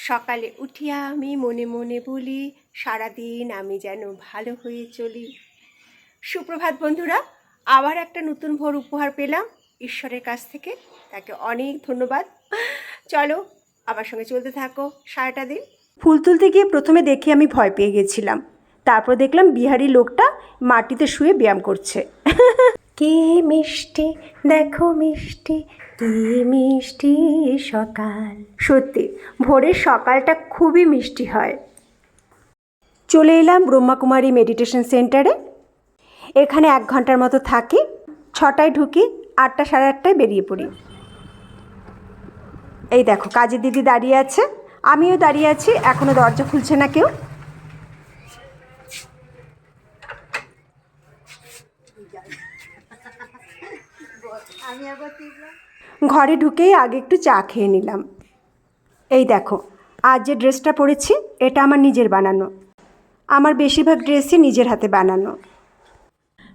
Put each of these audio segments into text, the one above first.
সকালে উঠিয়া আমি মনে মনে বলি, সারাদিন আমি যেন ভালো হয়ে চলি। সুপ্রভাত বন্ধুরা, আবার একটা নতুন ভোর উপহার পেলাম ঈশ্বরের কাছ থেকে, তাকে অনেক ধন্যবাদ। চলো আমার সঙ্গে চলতে থাকো সারাটা দিন। ফুল তুলতে গিয়ে প্রথমে দেখে আমি ভয় পেয়ে গেছিলাম, তারপর দেখলাম বিহারি লোকটা মাটিতে শুয়ে ব্যায়াম করছে। কি মিষ্টি দেখো মিষ্টি, কি মিষ্টি সকাল। সত্যি ভোরের সকালটা খুবই মিষ্টি হয়। চলে এলাম ব্রহ্মাকুমারী মেডিটেশন সেন্টারে। এখানে 1 ঘন্টার মতো থাকি। 6টায় ঢুকি, 8টা সাড়ে 8টায় বেরিয়ে পড়ি। এই দেখো কাজের দিদি দাঁড়িয়ে আছে, আমিও দাঁড়িয়ে আছি, এখনও দরজা খুলছে না কেউ। ঘরে ঢুকেই আগে একটু চা খেয়ে নিলাম। এই দেখো আজ যে ড্রেসটা পরেছি এটা আমার নিজের বানানো। আমার বেশিরভাগ ড্রেসই নিজের হাতে বানানো।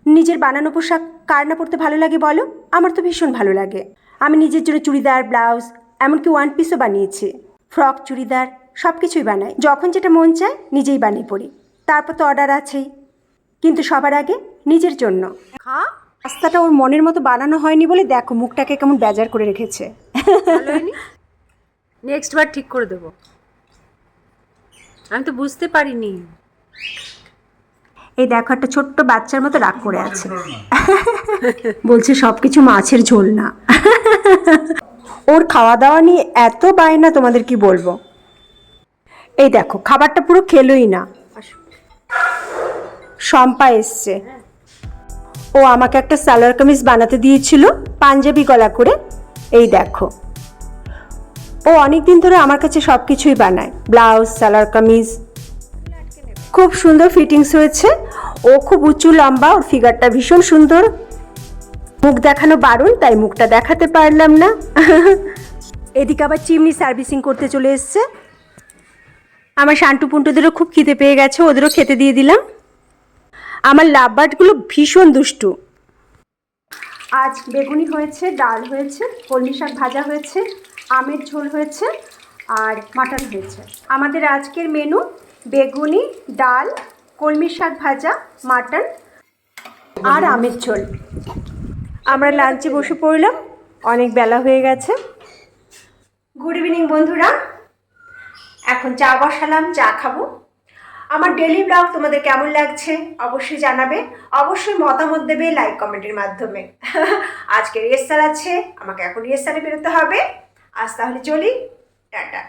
নিজের বানানো পোশাক কার না পরতে ভালো লাগে বলো? আমার তো ভীষণ ভালো লাগে। আমি নিজের জন্য চুড়িদার, ব্লাউজ, এমনকি 1 পিসও বানিয়েছি। ফ্রক, চুড়িদার সব কিছুই বানাই। যখন যেটা মন চায় নিজেই বানিয়ে পড়ি। তারপর তো অর্ডার আছেই, কিন্তু সবার আগে নিজের জন্য। রাস্তাটা ওর মনের মতো বানানো হয়নি বলে দেখো মুখটাকে কেমন বেজার করে রেখেছে। নেক্সট বার ঠিক করে দেবো। আমি তো বুঝতে পারিনি। এই দেখো একটা ছোট্ট বাচ্চার মতো রাগ করে আছে, বলছে সব কিছু মাছের ঝোল না। ওর খাওয়া দাওয়া নিয়ে এত বায়না, তোমাদের কি বলবো। এই দেখো খাবারটা পুরো খেলোই না। শম্পা এসছে, ও আমাকে একটা সালোয়ার কামিজ বানাতে দিয়েছিল পাঞ্জাবি গলা করে। এই দেখো ও অনেক দিন ধরে আমার কাছে সব কিছুই বানায়, ব্লাউজ, সালোয়ার কামিজ। খুব সুন্দর ফিটিংস হয়েছে। ও খুব উঁচু লম্বা, ওর ফিগারটা ভীষণ সুন্দর। মুখ দেখানো বারণ, তাই মুখটা দেখাতে পারলাম না। এদিকে আবার চিমনি সার্ভিসিং করতে চলে এসছে। আমার শান্টু পুন্টুদেরও খুব খিদে পেয়ে গেছে, ওদেরও খেতে দিয়ে দিলাম। আমার লাভ বার্ডগুলো ভীষণ দুষ্টু। আজ বেগুনি হয়েছে, ডাল হয়েছে, কলমি শাক ভাজা হয়েছে, আমের ঝোল হয়েছে আর মাটন হয়েছে। আমাদের আজকের মেনু বেগুনি, ডাল, কলমি শাক ভাজা, মাটন আর আমের ঝোল। আমরা লাঞ্চে বসে পড়লাম, অনেক বেলা হয়ে গেছে। গুড ইভিনিং বন্ধুরা, এখন চা বসালাম, চা খাবো। আমার ডেলি ব্লগ তোমাদের কেমন লাগছে অবশ্যই জানাবে, অবশ্যই মতামত দেবে লাইক কমেন্টের মাধ্যমে। আজকে রিহার্সাল আছে, আমাকে এখন রিহার্সালে বেরোতে হবে। আজ তাহলে চলি, টাটা।